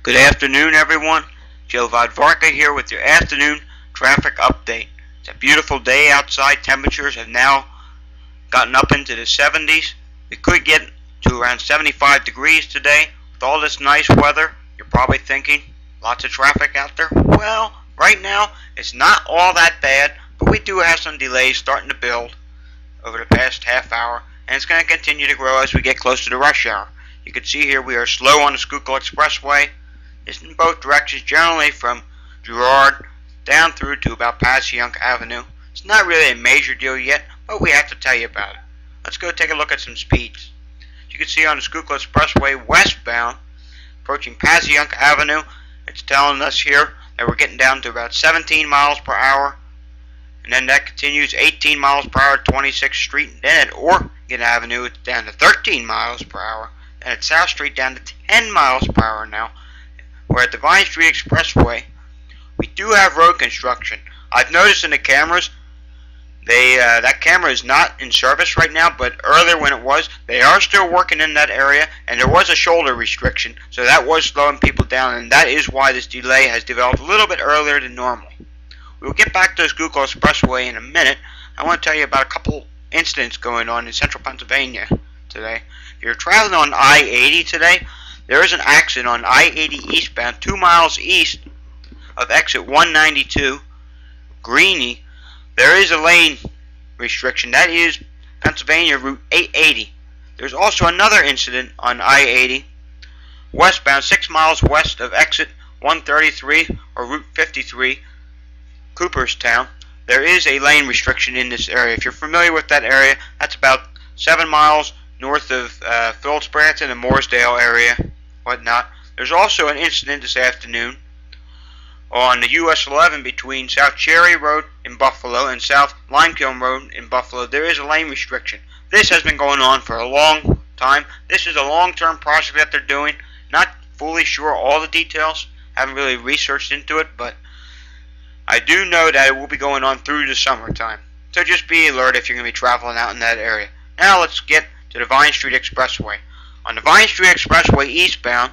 Good afternoon, everyone. Joe Vodvarka here with your afternoon traffic update. It's a beautiful day outside. Temperatures have now gotten up into the 70s. We could get to around 75 degrees today. With all this nice weather, you're probably thinking, lots of traffic out there? Well, right now, it's not all that bad, but we do have some delays starting to build over the past half hour, and it's going to continue to grow as we get closer to rush hour. You can see here we are slow on the Schuylkill Expressway. It's in both directions, generally from Girard down through to about Passyunk Avenue. It's not really a major deal yet, but we have to tell you about it. Let's go take a look at some speeds. As you can see on the Schuylkill Expressway westbound, approaching Passyunk Avenue, it's telling us here that we're getting down to about 17 miles per hour. And then that continues 18 miles per hour at 26th Street. And then at Oregon Avenue, it's down to 13 miles per hour. And at South Street, down to 10 miles per hour now. We're at the Vine Street Expressway. We do have road construction. I've noticed in the cameras, that camera is not in service right now, but earlier when it was, they are still working in that area, and there was a shoulder restriction, so that was slowing people down, and that is why this delay has developed a little bit earlier than normal. We'll get back to the Schuylkill Expressway in a minute. I want to tell you about a couple incidents going on in central Pennsylvania today. If you're traveling on I-80 today, there is an accident on I-80 eastbound 2 miles east of exit 192, Greeny. There is a lane restriction. That is Pennsylvania Route 880. There's also another incident on I-80 westbound 6 miles west of exit 133 or Route 53, Cooperstown. There is a lane restriction in this area. If you're familiar with that area, that's about 7 miles north of Phillipsbranton and Mooresdale area, whatnot. There's also an incident this afternoon on the US 11 between South Cherry Road in Buffalo and South Limekiln Road in Buffalo. There is a lane restriction. This has been going on for a long time. This is a long-term project that they're doing. Not fully sure all the details. Haven't really researched into it, but I do know that it will be going on through the summertime. So just be alert if you're going to be traveling out in that area. Now let's get to the Vine Street Expressway. On the Vine Street Expressway eastbound,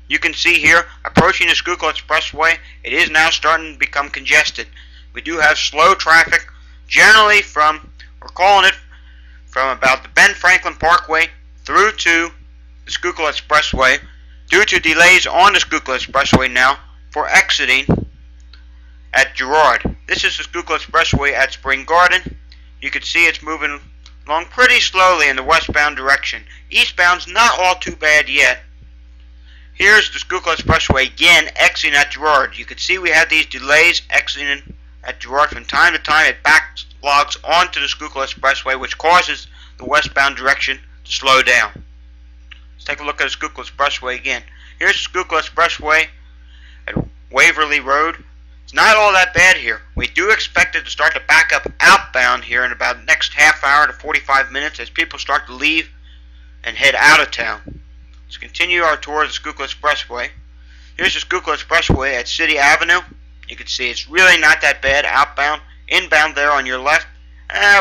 you can see here, approaching the Schuylkill Expressway, it is now starting to become congested. We do have slow traffic, generally we're calling it from about the Ben Franklin Parkway through to the Schuylkill Expressway, due to delays on the Schuylkill Expressway now for exiting at Girard. This is the Schuylkill Expressway at Spring Garden. You can see it's moving along pretty slowly in the westbound direction. Eastbound's not all too bad yet. Here's the Schuylkill Expressway again exiting at Girard. You can see we have these delays exiting at Girard from time to time. It backlogs onto the Schuylkill Expressway, which causes the westbound direction to slow down. Let's take a look at the Schuylkill Expressway again. Here's the Schuylkill Expressway at Waverly Road. It's not all that bad here. We do expect it to start to back up outbound here in about the next half hour to 45 minutes as people start to leave and head out of town. Let's continue our tour of the Schuylkill Expressway. Here's the Schuylkill Expressway at City Avenue. You can see it's really not that bad outbound. Inbound there on your left,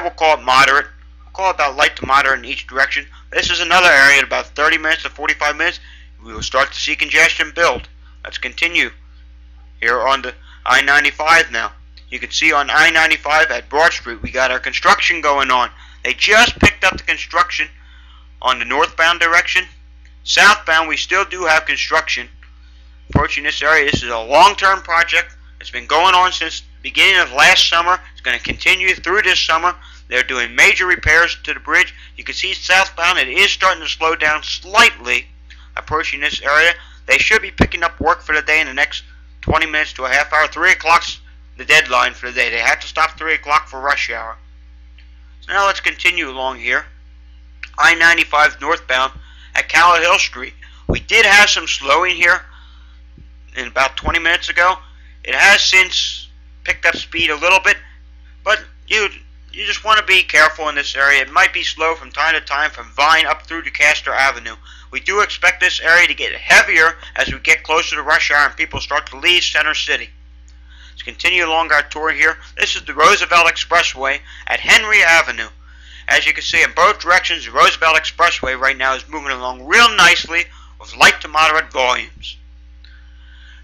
we'll call it moderate. We'll call it about light to moderate in each direction. This is another area at about 30 minutes to 45 minutes. We will start to see congestion build. Let's continue here on the I-95 now. You can see on I-95 at Broad Street we got our construction going on. They just picked up the construction on the northbound direction. Southbound we still do have construction approaching this area. This is a long-term project. It's been going on since the beginning of last summer. It's going to continue through this summer. They're doing major repairs to the bridge. You can see southbound it is starting to slow down slightly approaching this area. They should be picking up work for the day in the next 20 minutes to a half hour. 3 o'clock's the deadline for the day. They have to stop 3 o'clock for rush hour. So now let's continue along here. I-95 northbound at Calla Street. We did have some slowing here in about 20 minutes ago. It has since picked up speed a little bit, but you just want to be careful in this area. It might be slow from time to time from Vine up through to Castor Avenue. We do expect this area to get heavier as we get closer to rush hour and people start to leave Center City. Let's continue along our tour here. This is the Roosevelt Expressway at Henry Avenue. As you can see in both directions, the Roosevelt Expressway right now is moving along real nicely with light to moderate volumes.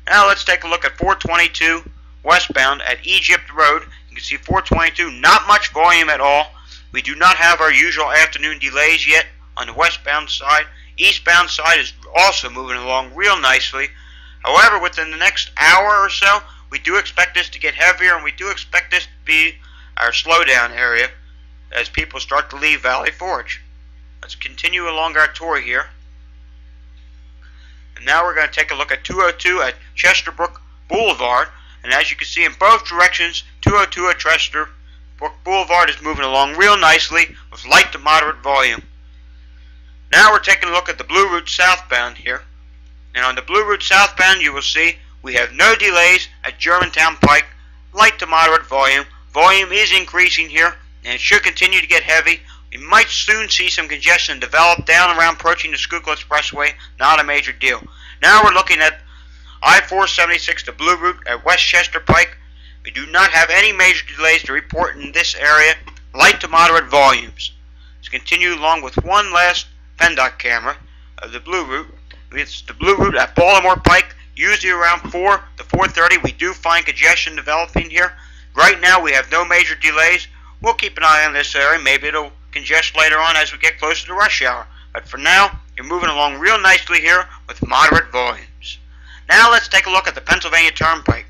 Now let's take a look at 422 westbound at Egypt Road. You can see 422, not much volume at all. We do not have our usual afternoon delays yet on the westbound side. Eastbound side is also moving along real nicely. However, within the next hour or so, we do expect this to get heavier, and we do expect this to be our slowdown area as people start to leave Valley Forge. Let's continue along our tour here. And now we're going to take a look at 202 at Chesterbrook Boulevard. And as you can see in both directions, 202 at Chesterbrook Boulevard is moving along real nicely with light to moderate volume. Now we're taking a look at the Blue Route southbound here. And on the Blue Route southbound, you will see we have no delays at Germantown Pike, light to moderate volume. Volume is increasing here, and it should continue to get heavy. We might soon see some congestion develop down around approaching the Schuylkill Expressway. Not a major deal. Now we're looking at I-476, the Blue Route at Westchester Pike. We do not have any major delays to report in this area. Light to moderate volumes. Let's continue along with one last PennDOT camera of the Blue Route. It's the Blue Route at Baltimore Pike. Usually around 4 to 4:30 we do find congestion developing here. Right now we have no major delays. We'll keep an eye on this area. Maybe it'll congest later on as we get closer to rush hour. But for now, you're moving along real nicely here with moderate volumes. Now let's take a look at the Pennsylvania Turnpike.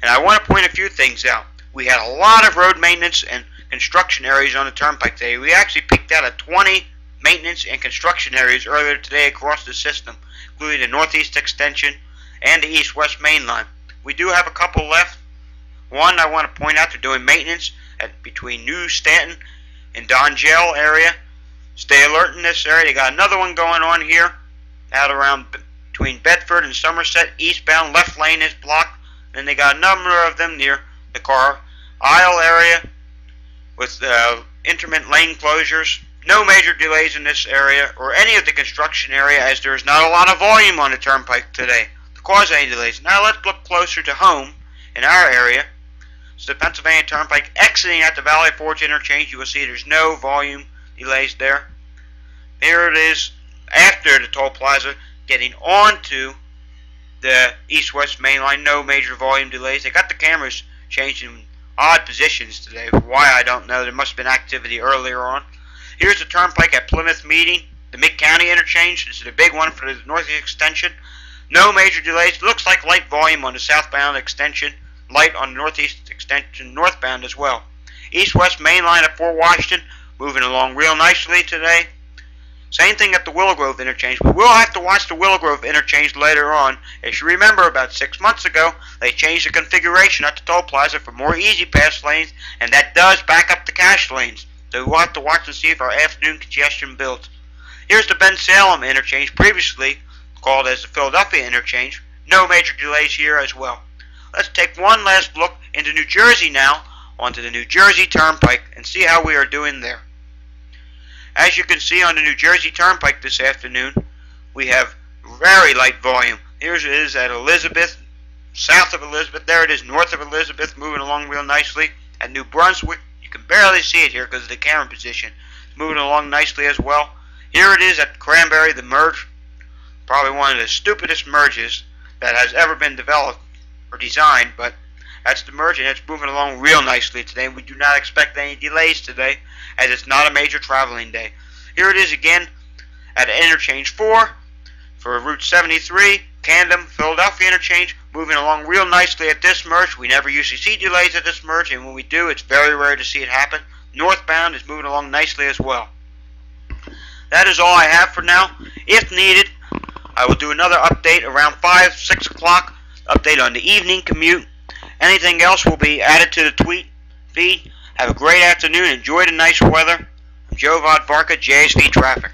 And I want to point a few things out. We had a lot of road maintenance and construction areas on the Turnpike today. We actually peaked out at 20 maintenance and construction areas earlier today across the system, including the Northeast Extension and the East-West Main Line. We do have a couple left. One, I want to point out, they're doing maintenance between New Stanton and Donjel area. Stay alert in this area. They got another one going on here out around between Bedford and Somerset. Eastbound left lane is blocked. Then they got a number of them near the car aisle area with intermittent lane closures. No major delays in this area or any of the construction area, as there is not a lot of volume on the Turnpike today to cause any delays. Now let's look closer to home in our area. It's the Pennsylvania Turnpike exiting at the Valley Forge interchange. You will see there's no volume delays there. Here it is after the toll plaza getting onto the East-West Main Line. No major volume delays. They got the cameras changed in odd positions today. Why, I don't know. There must have been activity earlier on. Here's the Turnpike at Plymouth Meeting, the Mid-County interchange. This is the big one for the Northeast Extension. No major delays. Looks like light volume on the southbound extension. Light on the Northeast Extension northbound as well. East-West Main Line at Fort Washington, moving along real nicely today. Same thing at the Willow Grove interchange. We will have to watch the Willow Grove interchange later on. As you remember, about 6 months ago, they changed the configuration at the toll plaza for more easy pass lanes, and that does back up the cash lanes. So we'll have to watch and see if our afternoon congestion builds. Here's the Ben Salem interchange, previously called as the Philadelphia interchange. No major delays here as well. Let's take one last look into New Jersey now, onto the New Jersey Turnpike, and see how we are doing there. As you can see on the New Jersey Turnpike this afternoon, we have very light volume. Here it is at Elizabeth, south of Elizabeth. There it is north of Elizabeth, moving along real nicely. At New Brunswick, you can barely see it here because of the camera position. It's moving along nicely as well. Here it is at Cranberry, the merge. Probably one of the stupidest merges that has ever been developed or designed, but that's the merge, and it's moving along real nicely today. We do not expect any delays today, as it's not a major traveling day. Here it is again at Interchange 4 for Route 73, Camden, Philadelphia interchange, moving along real nicely at this merge. We never usually see delays at this merge, and when we do, it's very rare to see it happen. Northbound is moving along nicely as well. That is all I have for now. If needed, I will do another update around 5, 6 o'clock, update on the evening commute. Anything else will be added to the tweet feed. Have a great afternoon. Enjoy the nice weather. I'm Joe Vodvarka, JSV Traffic.